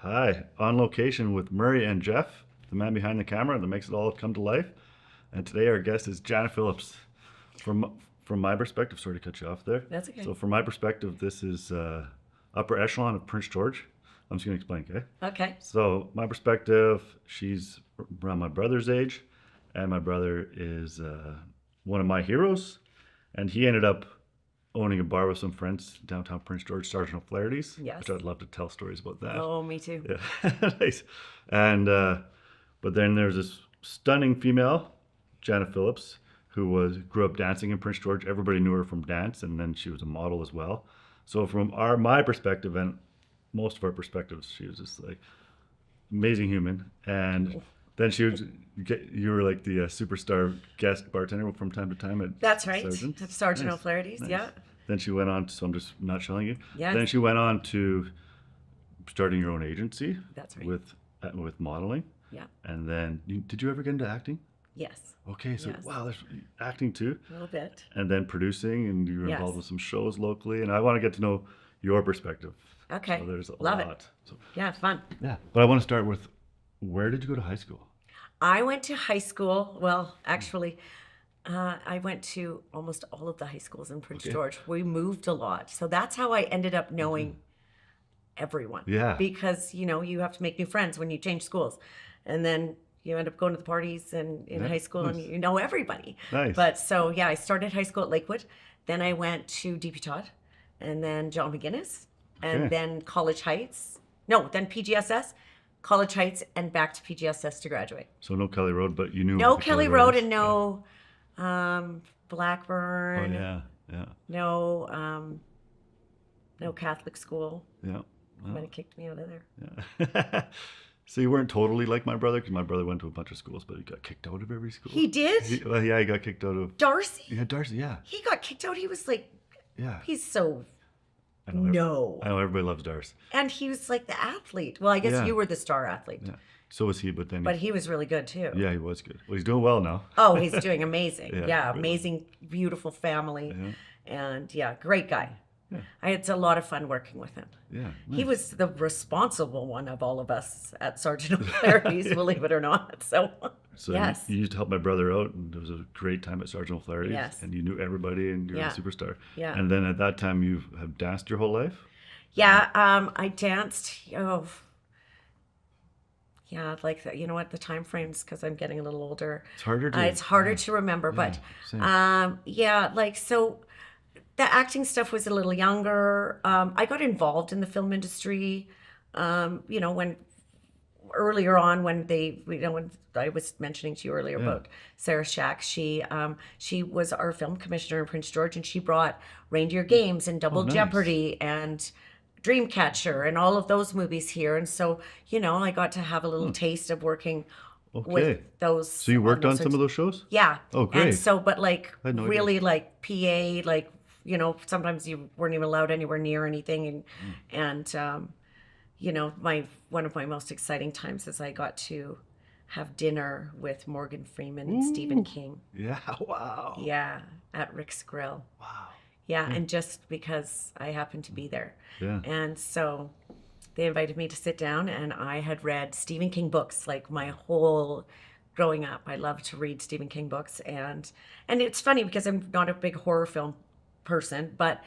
Hi, on location with Murray and Jeff, the man behind the camera that makes it all come to life. And today our guest is Jana Phillips. From my perspective, sorry to cut you off there. That's okay. So from my perspective, this is upper echelon of Prince George. I'm just going to explain, okay? Okay. So my perspective, she's around my brother's age, and my brother is one of my heroes, and he ended up owning a bar with some friends downtown Prince George, Sergeant O'Flaherty's, Yes. which I'd love to tell stories about that. Oh, me too. Yeah, nice. And but then there's this stunning female, Jana Phillips, who grew up dancing in Prince George. Everybody knew her from dance, and then she was a model as well. So from my perspective and most of our perspectives, she was just like amazing human. And then you were like the superstar guest bartender from time to time at That's right. Sergeant. At Sergeant Nice, O'Flaherty's, nice. yeah. Then she went on, so I'm just not showing you. Yes. Then she went on to starting your own agency. That's right. With modeling. Yeah. And then, did you ever get into acting? Yes. Okay, so Yes. wow, there's acting too. A little bit. And then producing, and you were Yes. involved with some shows locally. And I want to get to know your perspective. Okay. So there's a Love it. lot. So, Yeah, fun. yeah. But I want to start with, where did you go to high school? I went to high school. Well, actually, I went to almost all of the high schools in Prince Okay. George. We moved a lot. So that's how I ended up knowing everyone. Yeah. Because, you have to make new friends when you change schools. And then you end up going to the parties and in Yeah, high school and nice. you know everybody. Nice. But so, yeah, I started high school at Lakewood. Then I went to DP Todd and then John McGuinness and Okay. then College Heights. No, then PGSS, College Heights, and back to PGSS to graduate. So no Kelly Road, but you knew. No what the Kelly Road is. and no Oh Blackburn. yeah, yeah, No Catholic school. yeah. Might have kicked me out of there. Yeah. So you weren't totally like my brother, because my brother went to a bunch of schools, but he got kicked out of every school. He did? He got kicked out of. Darcy? Yeah, Darcy. Yeah, He got kicked out. He was like, yeah. he's so, I know. no. I know everybody loves Darcy. And he was like the athlete. Well, I guess Yeah. you were the star athlete. Yeah. So was he, but then. But he was really good too. Yeah, he was good. Well, he's doing well now. Oh, he's doing amazing. Yeah, Yeah, really. amazing, beautiful family. Yeah. And yeah, great guy. Yeah. I had a lot of fun working with him. Yeah. He nice. was the responsible one of all of us at Sergeant O'Flaherty's, believe it or not. So, So yes. you used to help my brother out, and it was a great time at Sergeant O'Flaherty's. Yes. And you knew everybody, and you were Yeah. a superstar. Yeah. And then at that time, you have danced your whole life. Yeah, I danced. Oh, yeah, like the, the time frames because I'm getting a little older. It's harder to. It's harder to remember, same. but yeah, like so. The acting stuff was a little younger. I got involved in the film industry. When earlier on when when I was mentioning to you earlier about Sarah Shack, she was our film commissioner in Prince George, and she brought Reindeer Games and Double nice. Jeopardy and Dreamcatcher and all of those movies here. And so, I got to have a little taste of working Okay. with those. So you worked on those some of those shows? Yeah. Oh, great. And so, but like I had no really like PA, like, sometimes you weren't even allowed anywhere near anything. And one of my most exciting times is I got to have dinner with Morgan Freeman and Stephen King. Yeah. Wow. Yeah. At Rick's Grill. Wow. Yeah. And just because I happened to be there. Yeah. And so they invited me to sit down, and I had read Stephen King books like my whole growing up. I loved to read Stephen King books, and it's funny because I'm not a big horror film person, but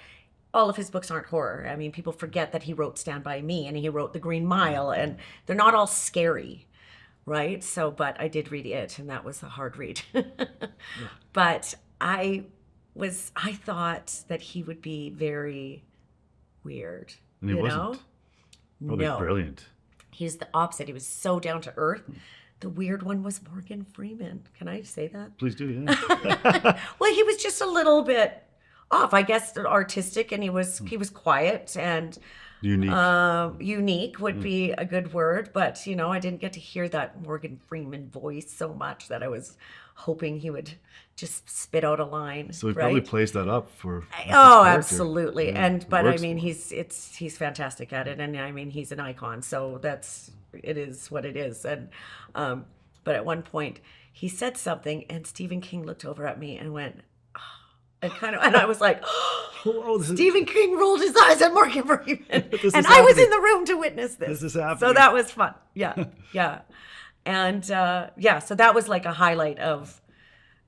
all of his books aren't horror. I mean, people forget that he wrote Stand By Me and he wrote The Green Mile, and they're not all scary, right? So, but I did read it, and that was a hard read. But I thought that he would be very weird. And he wasn't. Probably No. brilliant. He's the opposite. He was so down to earth. The weird one was Morgan Freeman. Can I say that? Please do, yeah. Well, he was just a little bit off, I guess, artistic, and he was quiet and Unique. unique would be a good word. But I didn't get to hear that Morgan Freeman voice so much that I was hoping he would just spit out a line. So he right? probably plays that up for. Oh, his character. absolutely. Yeah, it But I works mean, for him. he's fantastic at it, and I mean, he's an icon. So it is what it is. And but at one point, he said something, and Stephen King looked over at me and went, and I was like, Oh, this is, Stephen King rolled his eyes at Morgan Freeman, This and is I was happening. in the room to witness this. This is So happening. that was fun. Yeah, yeah, and yeah, so that was like a highlight of,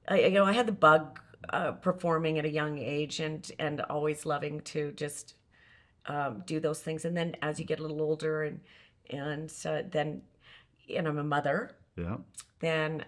I had the bug performing at a young age, and always loving to just do those things. And then as you get a little older, and then, I'm a mother, Yeah. then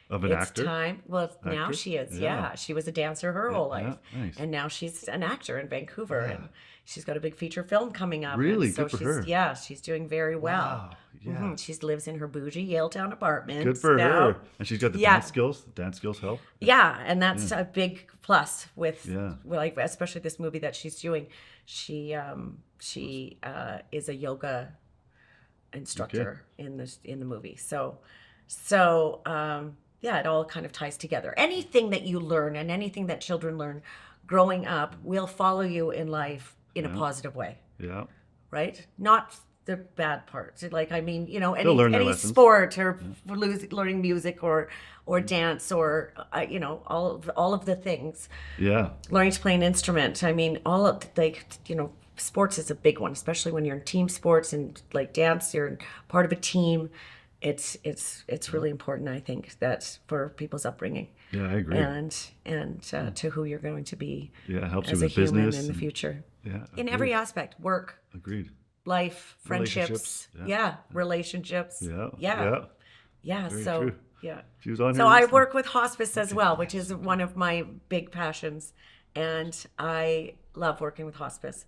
Of an it's actor? time. Well, now Actress? she is. Yeah. Yeah, she was a dancer her Yeah, whole yeah, life, nice. and now she's an actor in Vancouver, Yeah. and she's got a big feature film coming up. Really? And so Good for she's her. she's doing very well. Wow. Yeah. She lives in her bougie Yaletown apartment. Good for now. her. And she's got the Yeah. dance skills. The dance skills help. Yeah, and that's a big plus with, Yeah. like, especially this movie that she's doing. She is a yoga instructor in the movie. So yeah, it all kind of ties together. Anything that you learn and anything that children learn growing up will follow you in life in a positive way, Yeah. right? Not the bad parts. Like, I mean, They'll learn their any lessons. sport, or learning music, or dance, or all of the things. Yeah. Learning to play an instrument. I mean, all of, like, sports is a big one, especially when you're in team sports, and like dance, you're part of a team. It's really important, I think, that for people's upbringing, Yeah, I agree. and to who you're going to be Yeah, it helps you as a with human business. in the and- future, Yeah. in every aspect: work, Agreed. life, friendships, Relationships, relationships, Yeah. yeah. Very So true. yeah. She was on So here I recently. work with hospice as well, which is one of my big passions, and I love working with hospice.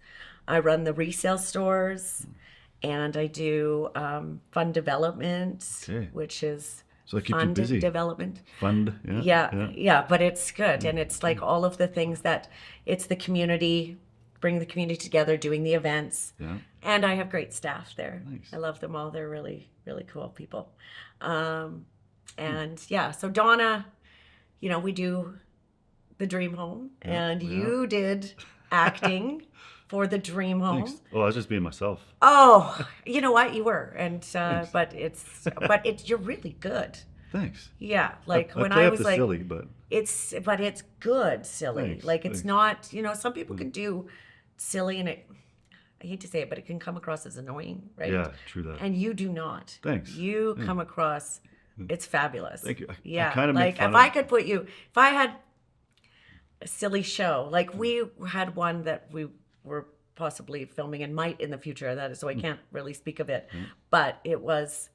I run the resale stores, and I do fund development, Okay. which is So I keep you fund busy. development. Fund. Yeah. Yeah, but it's good, and it's like all of the things that it's the community, bring the community together, doing the events, Yeah. and I have great staff there. Nice. I love them all. They're really, really cool people. And yeah, so Donna, we do the Dream Home, and you did acting for the Dream Home. Thanks. Oh, I was just being myself. Oh, you know what? You were, and but you're really good. Thanks. Yeah, like when play I up was the like, silly, but it's good silly. Thanks, Like, it's thanks. not, some people can do silly, and I hate to say it, but it can come across as annoying, right? yeah, true that. And you do not. Thanks. You come across, it's fabulous. Thank you. I Yeah. kinda make like, fun if of- I could put you, if I had a silly show, like we had one that we were possibly filming and might in the future, that is, so I can't really speak of it, but it was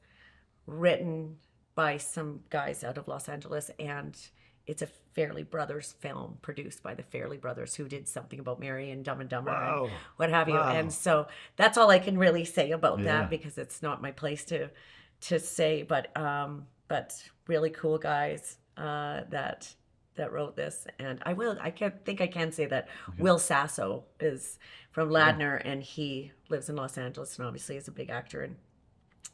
written by some guys out of Los Angeles, and it's a Fairley Brothers film produced by the Fairley Brothers, who did Something About Mary and Dumb and Dumber Wow. and what have you. Wow. And so that's all I can really say about Yeah. that, because it's not my place to say, but really cool guys that wrote this. And I can say that Will Sasso is from Ladner, and he lives in Los Angeles, and obviously is a big actor, and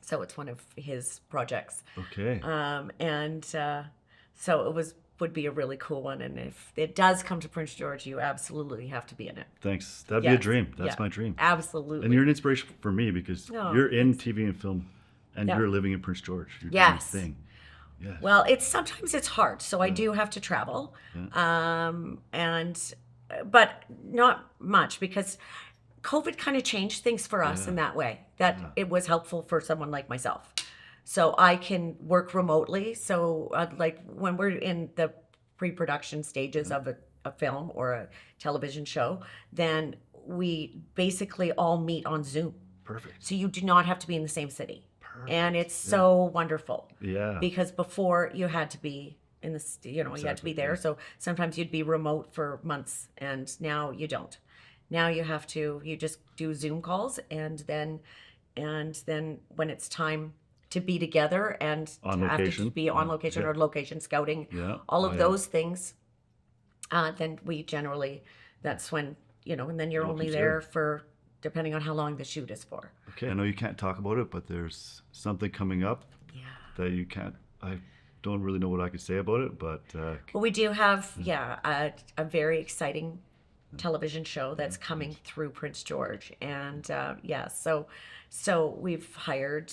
so it's one of his projects. Okay. So would be a really cool one, and if it does come to Prince George, you absolutely have to be in it. Thanks. That'd be a Yes. dream. That's Yeah. my dream. Absolutely. And you're an inspiration for me because Oh, you're in TV and film, and Yeah. you're living in Prince George. You're Yes. doing your thing. Yes. Well, sometimes it's hard, so I do have to travel, but not much, because COVID kind of changed things for us in that way, that it was helpful for someone like myself. So I can work remotely. So like when we're in the pre-production stages of a film or a television show, then we basically all meet on Zoom. Perfect. So you do not have to be in the same city. And it's so wonderful. Yeah. Because before you had to be in the, you had to be there. So sometimes you'd be remote for months, and now you don't. Now you just do Zoom calls, and then when it's time to be together and On to have location. to be on location or location scouting, Yeah. all of Oh, yeah. those things, then we generally, that's when, and then you're You'll only consider. there for, depending on how long the shoot is for. Okay. I know you can't talk about it, but there's something coming up Yeah. that you can't. I don't really know what I could say about it, but Well, we do have, a very exciting television show that's coming through Prince George, and so we've hired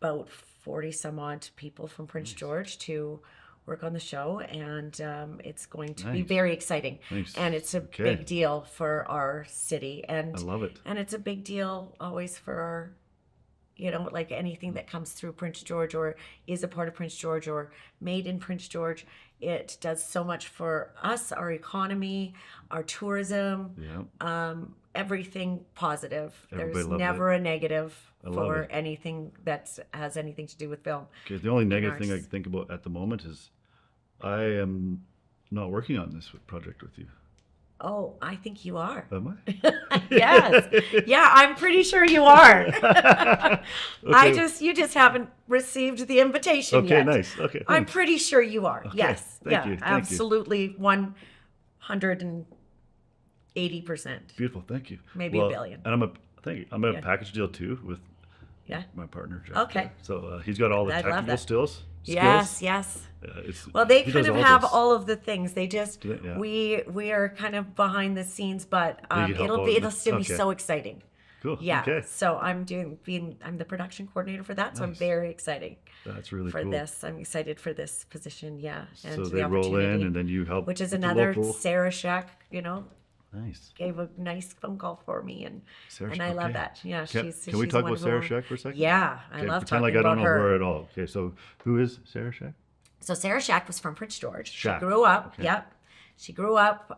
about 40 some odd people from Prince George to work on the show, and it's going to be Nice. very exciting. Nice. And it's a Okay. big deal for our city, I love it. and it's a big deal always for our, you know, like anything that comes through Prince George or is a part of Prince George or made in Prince George. It does so much for us, our economy, our tourism, Yeah. everything positive. Everybody There's loves never a negative I love for it. anything that has anything to do with film. Okay. The only negative our thing I s- can think about at the moment is I am not working on this project with you. Oh, I think you are. Am I? Yes. Yeah, I'm pretty sure you are. Okay. You just haven't received the invitation Okay. yet. Nice. Okay. I'm Thanks. pretty sure you are. Okay, Yes. thank Yeah, you, thank you. absolutely 180%. Beautiful. Thank you. Maybe a billion. And thank you. I'm a Yeah. package deal too with Yeah. my partner. Jack. Okay. So he's got all the I love technical that. skills. Yes, yes. Well, They kind of have all of the things. They just Do they? Yeah. we are kind of behind the scenes, but You help out it'll with- still be okay. so exciting. Cool. Yeah. Okay. So I'm the production coordinator for that. So I'm Nice. very excited That's really for cool. this. I'm excited for this position. Yeah. And So the they roll in, opportunity, and then you help. which is with the another local. Sarah Shack, you know, Nice. gave a nice phone call for me, and Sarah I love okay. that. Yeah, Can, she's can we she's talk a about Sarah wonderful- Shack for a second? Yeah, I Okay, love pretend talking like I don't about know her. her at all. Okay, so who is Sarah Shack? So Sarah Shack was from Prince George. Shack. She grew up. Okay. Yep. She grew up.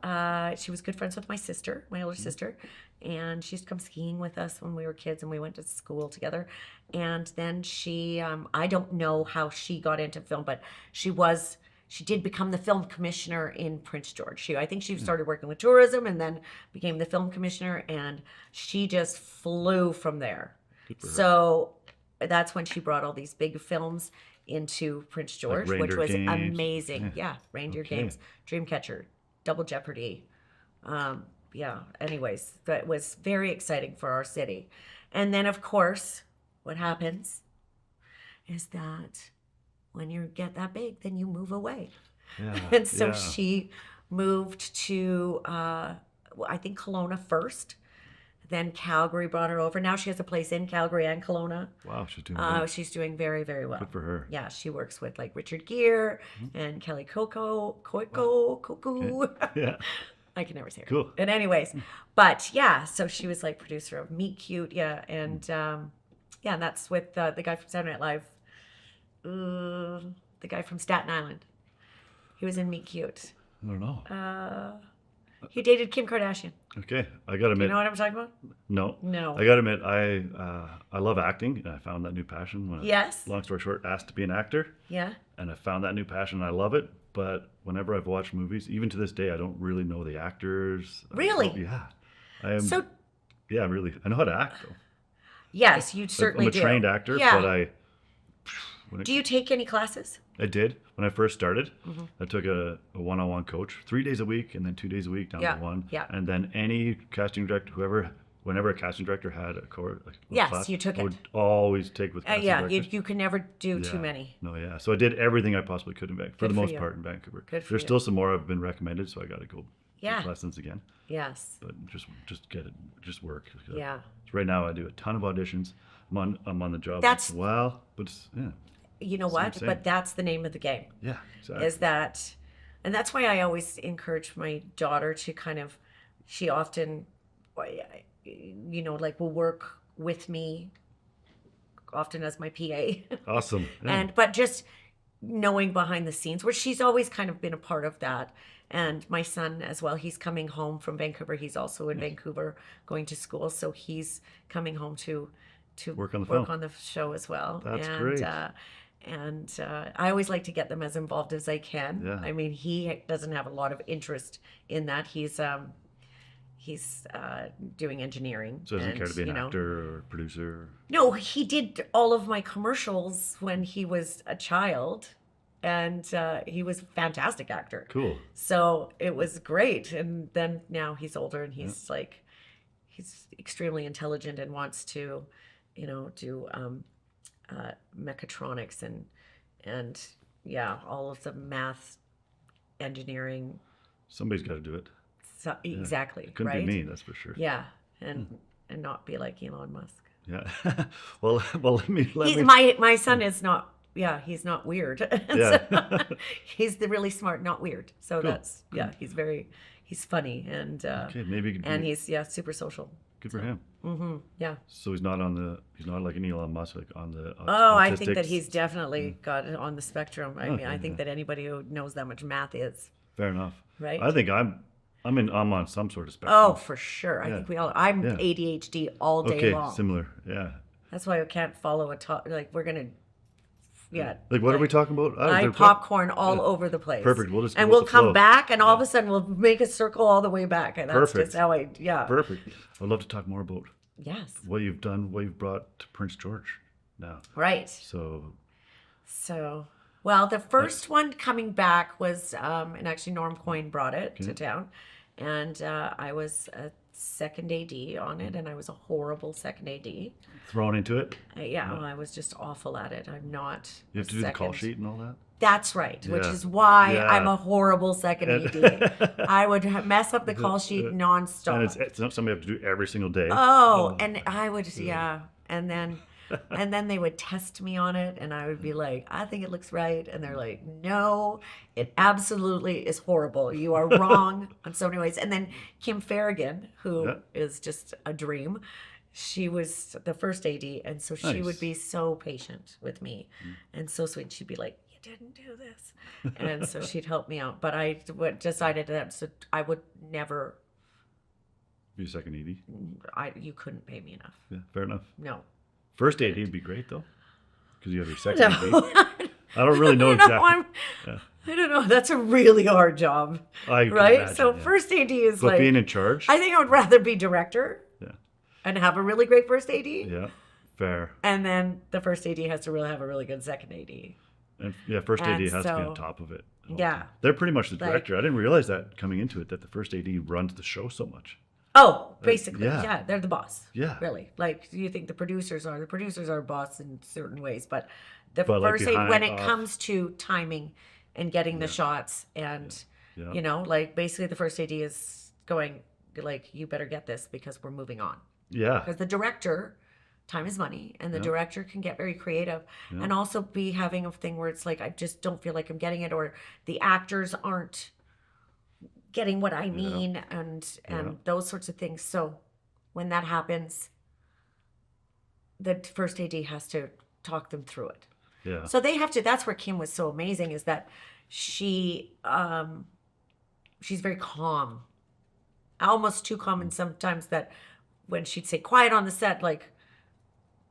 She was good friends with my sister, my Mm-hmm. older sister, and she used to come skiing with us when we were kids, and we went to school together. And then I don't know how she got into film, but she did become the film commissioner in Prince George. I think Hmm. she started working with tourism and then became the film commissioner, and she just flew from there. Good for her. So that's when she brought all these big films into Prince George, which Reindeer was Games. amazing. Yeah, Reindeer Okay. Games, Dreamcatcher, Double Jeopardy. Yeah, anyways, that was very exciting for our city. And then, of course, what happens is that when you get that big, then you move away. Yeah. And so yeah. she moved to, I think, Kelowna first. Then Calgary brought her over. Now she has a place in Calgary and Kelowna. Wow, she's doing well. She's doing very, very well. Good for her. Yeah, she works with like Richard Gere and Kelly Coco. Yeah. I can never say her. Cool. And anyways, but yeah, so she was like producer of Meet Cute. Yeah, and yeah, and that's with the guy from Saturday Night Live. The guy from Staten Island. He was in Meet Cute. I don't know. He dated Kim Kardashian. Okay, I gotta admit, You know what I'm talking about? no. No. I gotta admit, I love acting, and I found that new passion when Yes. long story short, asked to be an actor, Yeah. and I found that new passion, and I love it. But whenever I've watched movies, even to this day, I don't really know the actors. Really? Yeah. I am. So Yeah, really. I know how to act though. yes, you certainly I'm a do. trained actor, Yeah. but Do you take any classes? I did when I first started. Mm-hmm. I took a one-on-one coach 3 days a week, and then 2 days a week down Yeah, to one. yeah. And then any casting director, whenever a casting director had a Yes, class, you took I it. would always take with casting Yeah, directors. you can never do too Yeah. many. No, yeah. So I did everything I possibly could in Vancouver, for Good the for most you. part in Vancouver. Good for There's you. still some more I've been recommended, so I got to go Yeah. take lessons again. Yes. But just get it, just work. Yeah. So right now I do a ton of auditions. I'm on the job. That's- well, but it's, yeah, You know what I'm what? saying. But that's the name of the game. yeah, exactly. Is that, and that's why I always encourage my daughter to kind of, she often, you know, like will work with me often as my PA. Awesome. Yeah. But just knowing behind the scenes, where she's always kind of been a part of that. And my son as well, he's coming home from Vancouver. He's also in Vancouver going to school, so he's coming home to Work on the film. on the show as well. That's and, great. And I always like to get them as involved as I can. Yeah. I mean, he doesn't have a lot of interest in that. He's doing engineering. So doesn't and, care to be an you know, actor or producer. no, he did all of my commercials when he was a child, and he was a fantastic actor. Cool. So it was great. And then now he's older, and he's like, he's extremely intelligent and wants to, you know, do mechatronics and yeah, all of the math, engineering. Somebody's got to do it. So, exactly. It couldn't right? be me, that's for sure. Yeah, and not be like Elon Musk. Yeah. well, let me. My son is not yeah, he's not weird. And Yeah. so he's the really smart, not weird. So Cool. that's yeah, he's funny Okay, maybe you could and be he's yeah, super social. good for him. Yeah. So he's not like an Elon Musk, like on the Oh, I think autistic. that he's definitely got it on the spectrum. I mean, I Okay, think yeah. that anybody who knows that much math is, Fair enough. right? I think I'm on some sort of Oh, spectrum. for sure. I Yeah. think I'm Yeah. ADHD all day Okay, long. similar. Yeah. That's why I can't follow a talk. Like we're gonna, yeah. Like what are we talking about? Oh, I they're popcorn all yeah. over the place. Perfect. We'll just and go we'll with the come flow. back, and all of a sudden we'll make a circle all the way back, and that's Perfect. just how I. Yeah. Perfect. I'd love to talk more about Yes. what you've done, what you've brought to Prince George now. Right. So, Well, the first one coming back was, and actually Norm Coyne brought it to town, and I was a second AD on it, and I was a horrible second AD. thrown into it. Yeah, well, I was just awful at it. I'm not. You have a to do the call second. sheet and all that. That's right, which Yeah. is why Yeah. I'm a horrible second AD. I would mess up the call sheet nonstop. And it's something you have to do every single day. Oh, and I would, yeah. And then they would test me on it, and I would be like, I think it looks right. And they're like, no, it absolutely is horrible. You are wrong on so many ways. And then Kim Farragon, who Yeah. is just a dream, she was the first AD. And so she Nice. would be so patient with me and so sweet. She'd be like, you didn't do this. And so she'd help me out. But I decided that so I would never, Be a second ED. you couldn't pay me enough. Yeah, fair enough. No. First AD would be great though, because you have your second No. AD. I don't really know I don't know, exactly. I don't know. That's a really hard job, I can right? imagine, So yeah. first AD is But like, being in charge. I think I would rather be director Yeah. and have a really great first AD, Yeah. Fair. and then the first AD has to really have a really good second AD. And yeah, first AD And has to be so- on top of it. Yeah. They're pretty much the Like- director. I didn't realize that coming into it, that the first AD runs the show so much. Oh, basically, yeah. yeah, they're the boss. Yeah. Really. Like you think the producers are boss in certain ways, but But, like, first AD, behind when it off- comes to timing and getting the shots and Yeah. you know, like basically the first AD is going like, you better get this because we're moving on. Yeah. Because the director, time is money, and the director can get very creative and also be having a thing where it's like, I just don't feel like I'm getting it, or the actors aren't getting what I mean, and those sorts of things. So when that happens, the first AD has to talk them through it. Yeah. So they have to. That's where Kim was so amazing, is that she's very calm, almost too calm, and sometimes that when she'd say quiet on the set, like,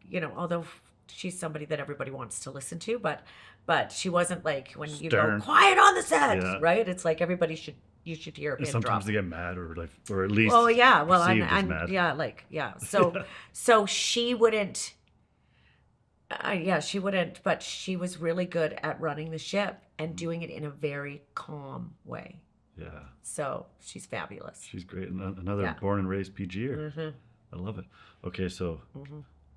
you know, although she's somebody that everybody wants to listen to, but she wasn't like when you go Stern. quiet on the set, Yeah. right? It's like you should hear a pin Sometimes drop. they get mad, or at least. Oh yeah, well perceived as I'm mad. yeah, like yeah. So she wouldn't. She wouldn't, but she was really good at running the ship and doing it in a very calm way. Yeah. So she's fabulous. She's great. Another Yeah. born and raised PGer. I love it. Okay, so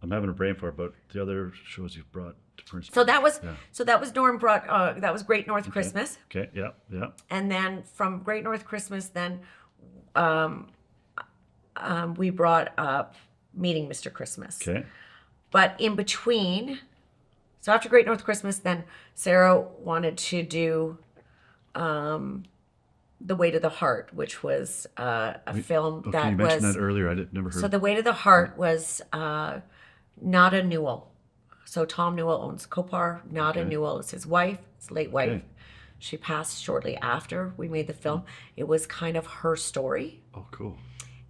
I'm having a brain fart about the other shows you've brought to Prince. So that was Yeah. Norm brought that was Great North Christmas, Okay. Yeah. Yeah. and then from Great North Christmas, then we brought up Meeting Mr. Christmas. Okay. But in between, so after Great North Christmas, then Sarah wanted to do The Weight of the Heart, which was a film Okay, that you mentioned was. that earlier. I never heard. So The Weight of the Heart was Nada Newell. So Tom Newell owns Copar. Nada Newell is his wife, his late wife. Okay. She passed shortly after we made the film. It was kind of her story. Oh, cool.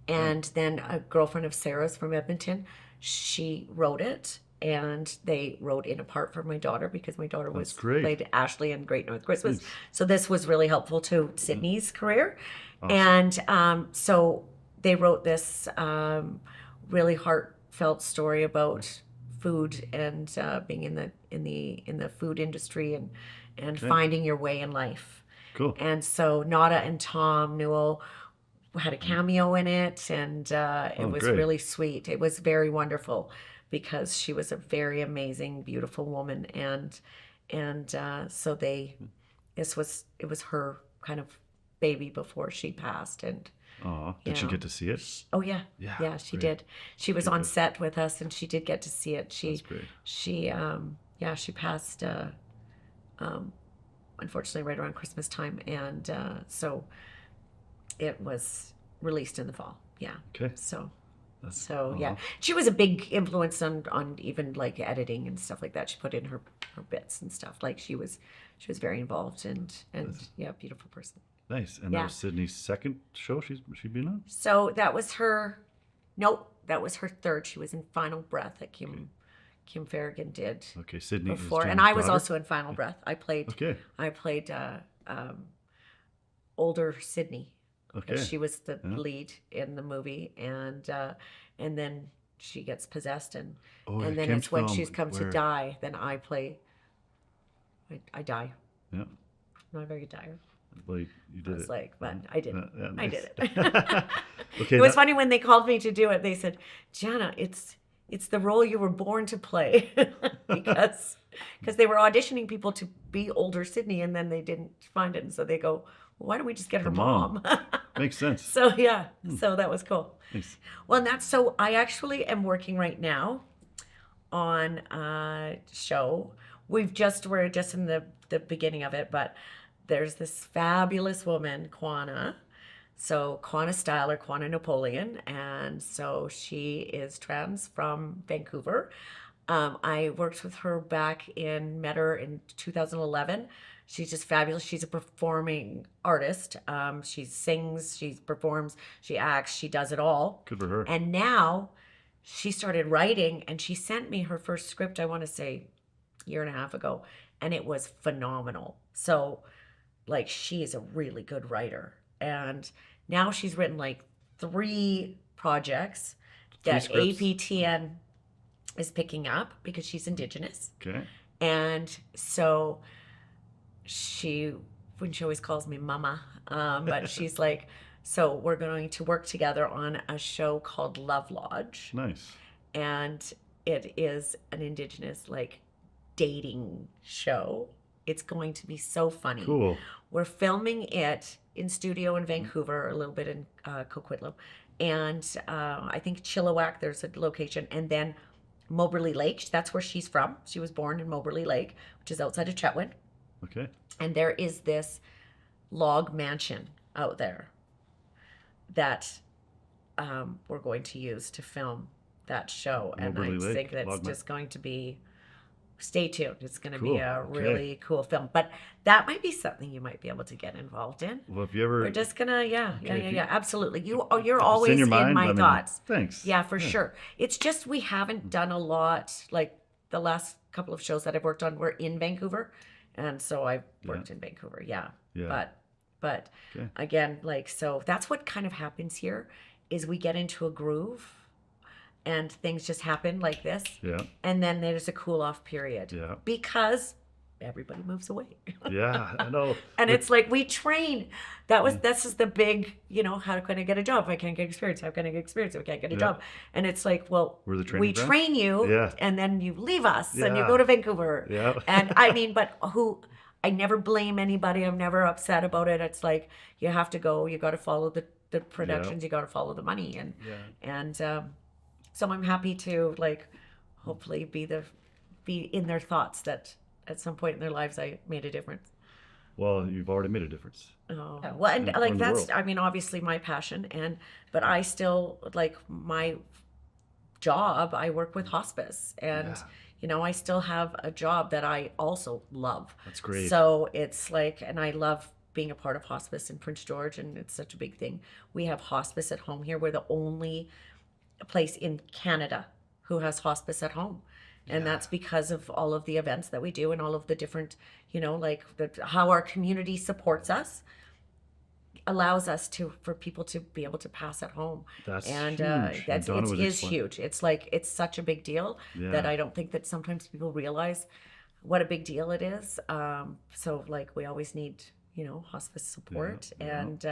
And then a girlfriend of Sarah's from Edmonton, she wrote it, and they wrote in a part for my daughter because my daughter was great. played Ashley in Great North Christmas. So this was really helpful to Sydney's career. And so they wrote this really heartfelt story about food and being in the food industry and finding your way in life. Cool. And so Nada and Tom Newell had a cameo in it, and it was great. really sweet. It was very wonderful because she was a very amazing, beautiful woman, and so it was her kind of baby before she passed, and Oh, did she Yeah. get to see it? oh yeah, Yeah, she great. did. She was on set with us, and she did get to see it. That's great. She Yeah, she passed, um, unfortunately, right around Christmas time, and so it was released in the fall. Yeah. Okay. So, That's, so oh, yeah, well. she was a big influence on even like editing and stuff like that. She put in her bits and stuff. Like she was very involved and That's yeah, beautiful person. nice. And that Yeah. was Sydney's second show she'd been on? So that was her. Nope, that was her third. She was in Final Breath that Okay. Kim Farragon did Okay. Sydney is before, and Jana's I was daughter? also in Final Breath. Okay. I played um, older Sydney. Okay. She was the Yeah. lead in the movie, and then she gets possessed, Oh, and yeah, then Kim's it's when film she's come to where, die. Then I die. yeah. I'm not a very good dyer. Well, you I did was it. like, but I did it. Yeah, yeah, I nice. did it. Okay. It was funny when they called me to do it. They said, "Jana, it's the role you were born to play," because they were auditioning people to be older Sydney, and then they didn't find it, and so they go, well, "Why don't we just get her The mom. mom?" Makes sense. So yeah, so that was cool. Nice. Well, and that's so. I actually am working right now on a show. We're just in the beginning of it, but there's this fabulous woman, Quana. So Quana Style or Quana Napoleon, and so she is trans from Vancouver. I worked with her met her in 2011. She's just fabulous. She's a performing artist. She sings, she performs, she acts, she does it all. Good for her. And now she started writing, and she sent me her first script, I want to say, a year and a half ago, and it was phenomenal. So, like, she is a really good writer. And now she's written like 3 projects that scripts. APTN is picking up because she's Indigenous. Okay. And so when she always calls me mama, but she's like, so we're going to work together on a show called Love Lodge. Nice. And it is an Indigenous like dating show. It's going to be so funny. Cool. We're filming it in studio in Vancouver, a little bit in Coquitlam, and I think Chilliwack, there's a location, and then Moberly Lake, that's where she's from. She was born in Moberly Lake, which is outside of Chetwynd. Okay. And there is this log mansion out there that we're going to use to film that show. Moberly And I Lake, think that's log just going to be, stay tuned. It's going to Cool. be a Okay. really cool film. But that might be something you might be able to get involved in. Well, if you ever, We're just gonna, if you- absolutely. You're if it's always in your mind, my let me know. thoughts. Thanks. Yeah, for sure. It's just we haven't done a lot. Like the last couple of shows that I've worked on were in Vancouver, and so I've worked in Vancouver. Yeah, Yeah. but Okay. again, like, so that's what kind of happens here, is we get into a groove, and things just happen like this, Yeah. and then there's a cool off period. Yeah. Because everybody moves away. Yeah. I know. And it's like we train. This is the big, how can I get a job if I can't get experience? How can I get experience if I can't get a Yeah. job? And it's like, well, We're the training we ground? train you, Yeah. and then you leave us, and you Yeah. go to Vancouver. Yeah. And I mean, but I never blame anybody. I'm never upset about it. It's like you have to go. You got to follow the productions. You got to follow the money, and so I'm happy to hopefully be in their thoughts that at some point in their lives I made a difference. Well, you've already made a difference. Oh, well, and in the that's, world. I mean, obviously my passion, but I still my job. I work with hospice, and I still have a job that I also love. That's great. So it's and I love being a part of hospice in Prince George, and it's such a big thing. We have hospice at home here. We're the only place in Canada who has hospice at home. And that's because of all of the events that we do and all of the different, how our community supports us, allows us for people to be able to pass at home. That's and huge. And Donna it was is explaining- huge. It's such a big deal that I don't think that sometimes people realize what a big deal it is. So we always need hospice support and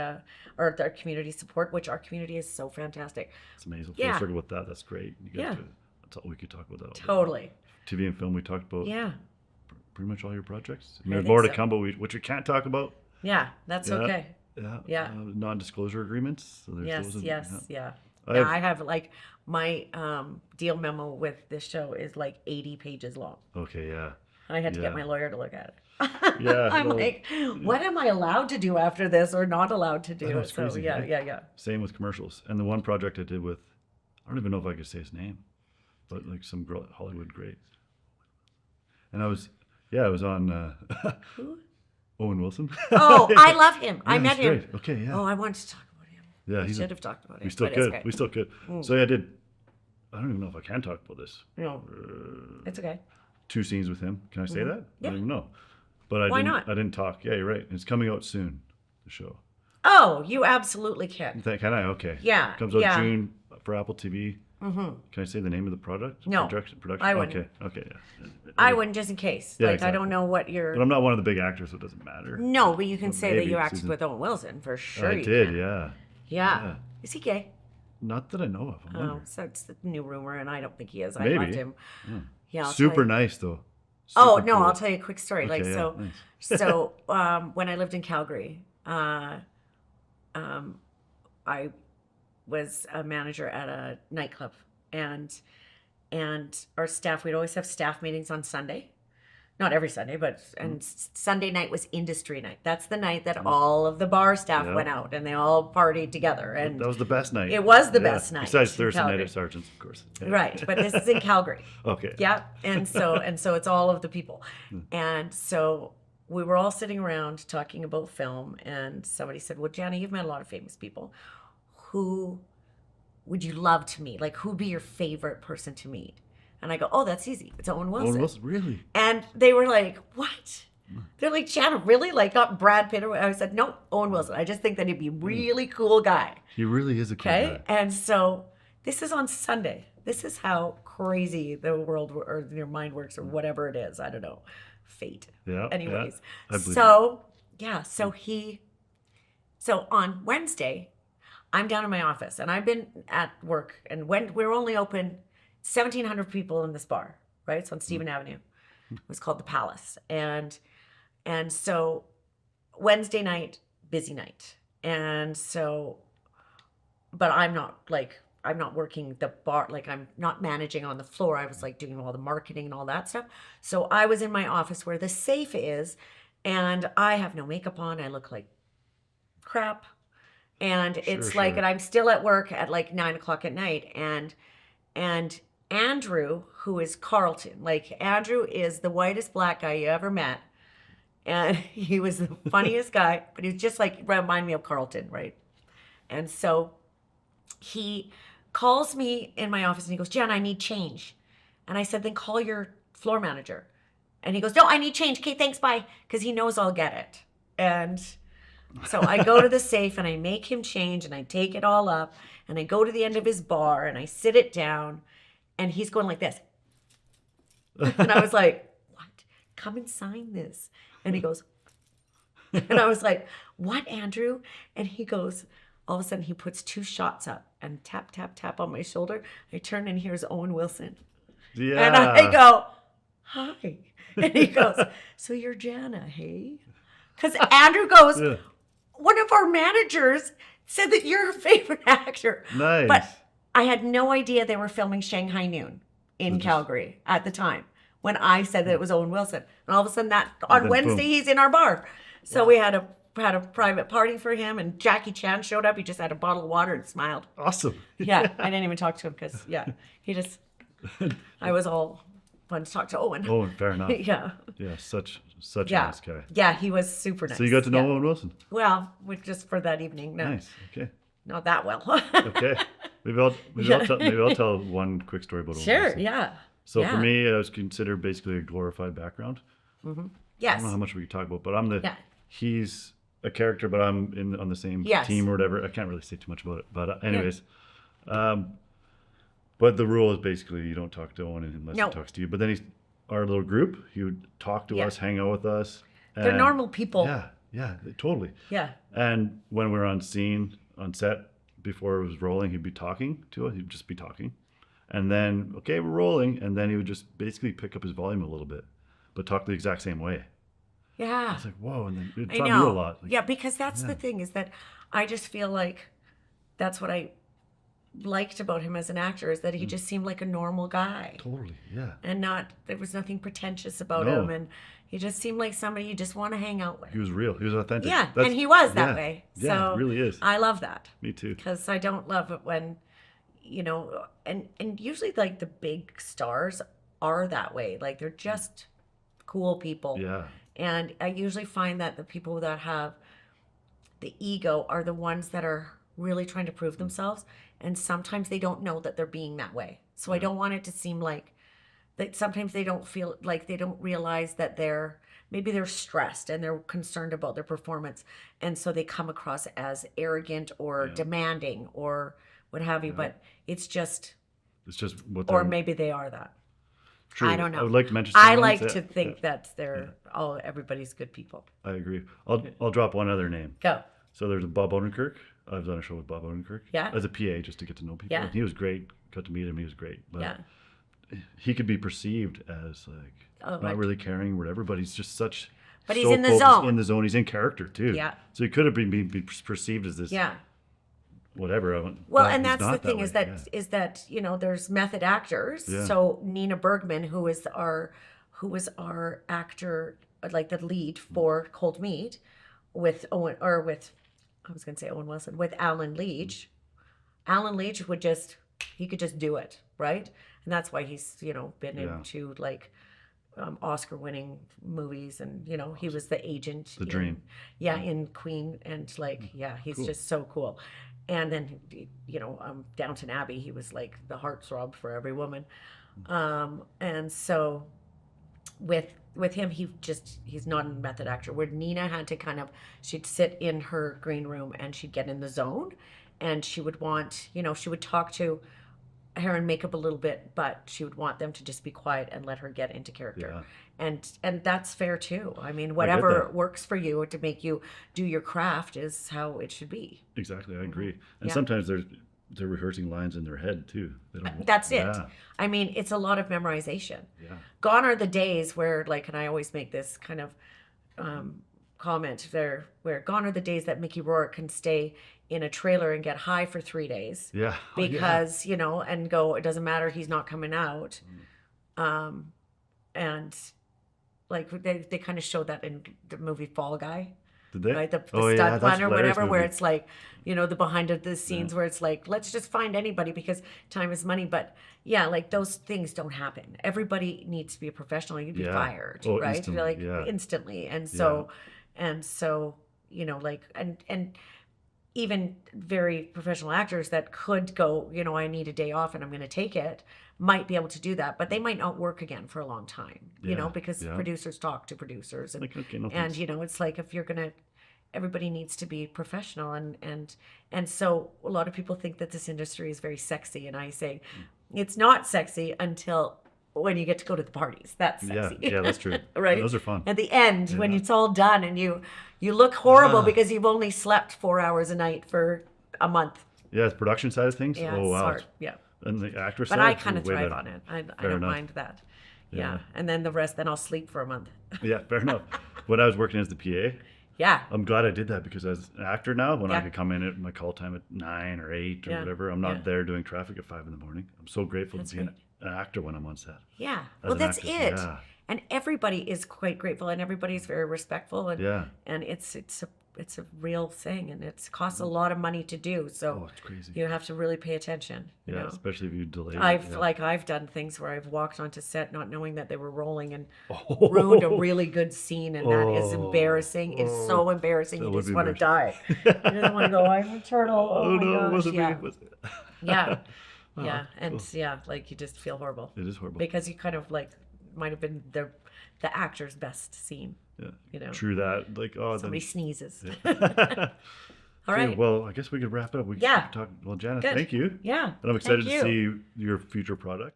or their community support, which our community is so fantastic. It's amazing. Yeah. Full circle with that. That's great. That's all we could talk about that. Totally. TV and film. We talked about Yeah. pretty much all your projects. I There's think more to so. come, but which we can't talk about. Yeah, that's Yeah. okay. Yeah. Yeah. Non-disclosure agreements. So there's Yes, those yes, yeah. I Yeah, have I have like my deal memo with this show is like 80 pages long. okay, yeah, I had to get yeah, my lawyer to look at it. yeah. I'm No, like, what am I allowed to do after this or not allowed to I know do? it's So crazy. yeah, Hey, yeah, yeah. same with commercials. And the one project I did with, I don't even know if I could say his name, but like some girl at Hollywood great. And I was, yeah, I was on Who? Owen Wilson. Oh, I love him. I Yeah, he's met him. great. Okay, yeah, Oh, I wanted to talk about him. yeah. We He's a, should have talked about we him, still but it's could. okay. We still could. So yeah, I did. I don't even know if I can talk about this. No, it's okay. 2 scenes with him. Can I say that? I Yeah. don't even know. But I Why didn't. not? I didn't talk. Yeah, you're right. It's coming out soon. The show. Oh, you absolutely can. Can I? Okay. Yeah, Comes out yeah. June for Apple TV. Can I say the name of the product? No, Production. I wouldn't. Okay. Okay. Yeah. I wouldn't, just in case. Yeah, Like, I exactly. don't know what But you're. I'm not one of the big actors, so it doesn't matter. No, but you can But say that maybe you acted season- with Owen Wilson for sure. I you did. can. Yeah. Yeah. Yeah. Is he gay? Not that I know of. I Oh, wonder. so it's the new rumor, and I don't think he is. I Maybe. loved him. Yeah. Yeah. I'll Super tell you. nice though. Oh Super no, cool. I'll tell you a quick story. Okay, Like yeah, so, nice. so when I lived in Calgary, I was a manager at a nightclub, and our staff, we'd always have staff meetings on Sunday. Not every Sunday, but and Sunday night was industry night. That's the night that all of the bar staff Yeah. went out and they all partied together. And That was the best night. it was the Yeah. best night Besides in Thursday night Calgary. at Sergeant's, of course. Yeah. Right, but this is in Calgary. Okay. Yeah, and so it's all of the people, and so we were all sitting around talking about film, and somebody said, "Well, Jana, you've met a lot of famous people. Who would you love to meet? Like, who'd be your favorite person to meet?" And I go, "Oh, that's easy. It's Owen Wilson." Owen Wilson, really? And they were like, "What?" They're like, "Jana, really? Like, not Brad Pitt?" I said, "No, Owen Wilson. I just think that he'd be a really cool guy." He really is a cool Okay, guy. and so this is on Sunday. This is how crazy the world or your mind works, or whatever it is. I don't know, fate. Yeah. Anyways, Yeah, I believe so yeah, so on Wednesday, I'm down in my office, and I've been at work, and when we're only open 1,700 people in this bar, right? It's on Stephen Avenue. It was called the Palace, and so Wednesday night, busy night, and so, but I'm not working the bar, like I'm not managing on the floor. I was like doing all the marketing and all that stuff. So I was in my office where the safe is, and I have no makeup on. I look like crap. And it's Sure, like, sure. and I'm still at work at like 9 o'clock at night. And Andrew, who is Carlton, like Andrew is the whitest black guy you ever met. And he was the funniest guy, but he was just like, remind me of Carlton, right? And so he calls me in my office and he goes, "Jen, I need change." And I said, "Then call your floor manager." And he goes, "No, I need change. Okay, thanks, bye." Because he knows I'll get it. And so I go to the safe and I make him change and I take it all up and I go to the end of his bar and I sit it down and he's going like this. And I was like, "What? Come and sign this." And he goes, and I was like, "What, Andrew?" And he goes, all of a sudden he puts 2 shots up and tap, tap, tap on my shoulder. I turn and here's Owen Wilson. Yeah. And I go, "Hi." And he goes, "So you're Jana, hey?" Because Andrew goes, Yeah. "One of our managers said that you're her favorite actor." Nice. But I had no idea they were filming Shanghai Noon in Calgary at the time when I said that it was Owen Wilson. And all of a sudden on then Wednesday, boom. he's in our bar. So we had a private party for him, and Jackie Chan showed up. He just had a bottle of water and smiled. Awesome. Yeah, I didn't even talk to him because, he just, I was all fun to talk to Owen. Oh, fair enough. Yeah. Yeah, such a Yeah. nice guy. Yeah, he was super nice. So you got to know Yeah. Owen Wilson. Well, just for that evening. No, Nice. Okay. not that well. Okay. Maybe I'll tell one quick story about Owen Sure, Wilson. yeah. So Yeah. for me, I was considered basically a glorified background. I Yes. don't know how much we could talk about, but I'm the Yeah. he's a character, but I'm on the same Yes. team or whatever. I can't really say too much about it, but anyways, but the rule is basically you don't talk to Owen unless No. he talks to you. But then he's our little group. He would talk to Yeah. us, hang out with us. They're and- normal people. Yeah, totally. Yeah. And when we were on scene, on set, before it was rolling, he'd be talking to us. He'd just be talking. And then, okay, we're rolling. And then he would just basically pick up his volume a little bit, but talk the exact same way. Yeah. It's like, whoa. And then it I taught know. me a lot. Like, Yeah, because that's the thing is that I just feel like that's what I liked about him as an actor is that he just seemed like a normal guy. Totally. Yeah. And there was nothing pretentious about No. him. And he just seemed like somebody you just want to hang out with. He was real. He was authentic. Yeah, and he was that way. Yeah, So it really is. I love that. Me too. Because I don't love it when, and usually like the big stars are that way. Like they're just cool people. Yeah. And I usually find that the people that have the ego are the ones that are really trying to prove themselves. And sometimes they don't know that they're being that way. So I don't want it to seem like that sometimes they don't feel like they don't realize that maybe they're stressed and they're concerned about their performance. And so they come across as arrogant or demanding or what have you. But it's just what or maybe they are that. True. I don't know. I would like to mention I someone like else. to think that they're everybody's good people. I agree. I'll drop one other name. Go. So there's a Bob Odenkirk. I've done a show with Bob Odenkirk. Yeah. As a PA, just to get to know people. Yeah. And he was great. Got to meet him. He was great. But Yeah. he could be perceived as like not really caring or whatever, but he's just such. But he's so in the focused zone. In the zone. He's in character too. Yeah. So he could have been perceived as this. Yeah. Whatever. Well, but and he's that's the not thing way. is that there's method actors. Yeah. So Nina Bergman, who was our actor, like the lead for Cold Meat, with Owen Wilson, with Alan Leach. Alan Leach could just do it, right? And that's why he's been into like Oscar-winning movies, and he was the agent. The Dream. In Queen, and he's Cool. just so cool. And then Downton Abbey, he was like the heartthrob for every woman. And so with him, he's not a method actor. Where Nina had to she'd sit in her green room and she'd get in the zone, and she would want, she would talk to hair and makeup a little bit, but she would want them to just be quiet and let her get into character. Yeah. And that's fair too. I mean, I whatever get that. works for you to make you do your craft is how it should be. Exactly. I agree. And Yeah. sometimes they're rehearsing lines in their head too. They don't. That's it. Yeah. I mean, it's a lot of memorization. Yeah. Gone are the days where, like, and I always make this kind of comment there, where gone are the days that Mickey Rourke can stay in a trailer and get high for 3 days Yeah. because, and go, it doesn't matter, he's not coming out. And like they kind of showed that in the movie Fall Guy. Did they? Right, the Oh, yeah, stunt that's one or hilarious whatever, where movie. it's like, the behind of the scenes where it's like, let's just find anybody because time is money. But yeah, like those things don't happen. Everybody needs to be a professional. You'd be Yeah. fired, Oh, right? instantly, Like yeah. instantly. And so, like, and even very professional actors that could go, I need a day off and I'm going to take it, might be able to do that, but they might not work again for a long time, Yeah, because yeah. producers talk to producers, and Like, okay, no and thanks. it's like if you're gonna, everybody needs to be professional, and so a lot of people think that this industry is very sexy, and I say it's not sexy until when you get to go to the parties. That's Yeah. sexy. Yeah. That's true. Right? Those are fun. At the end, when Yeah. it's all done and you look horrible Ah. because you've only slept 4 hours a night for a month. Yeah. The production side of things. Yeah, Oh it's wow. hard. Yeah. And the actress But side. I kind of way thrive better. on it. I Fair don't enough. mind that. Yeah. Yeah. And then the rest, then I'll sleep for a month. Yeah. Fair enough. When I was working as the PA, Yeah. I'm glad I did that because as an actor now, when I Yeah. could come in at my call time at 9 or 8 or Yeah. whatever, I'm not Yeah. there doing traffic at 5 in the morning. I'm so grateful That's to be an actor when I'm on set. Yeah. As Well, an that's actor, it. yeah. And everybody is quite grateful, and everybody's very respectful, and Yeah. and it's a real thing, and it costs a lot of money to do. So Oh, it's crazy. you have to really pay attention. You Yeah, know? especially if you delay. it, I've yeah. I've done things where I've walked onto set not knowing that they were rolling and Oh. ruined a really good scene, and that is Oh. embarrassing. It's so embarrassing. That You would just be want to die. You just want to go, I'm a turtle. Oh, Oh my no, gosh. was it Yeah. me? Was it? Yeah. Oh, Yeah. And cool. yeah, like you just feel horrible It is horrible. because you kind of like might have been the actor's best scene. Yeah. True that. Like, oh, Somebody then. sneezes. Yeah. All Okay, right. well, I guess we could wrap it up. We Yeah. could talk. Well, Jana, Good. thank you. Yeah. And I'm excited Thank to you. see your future product.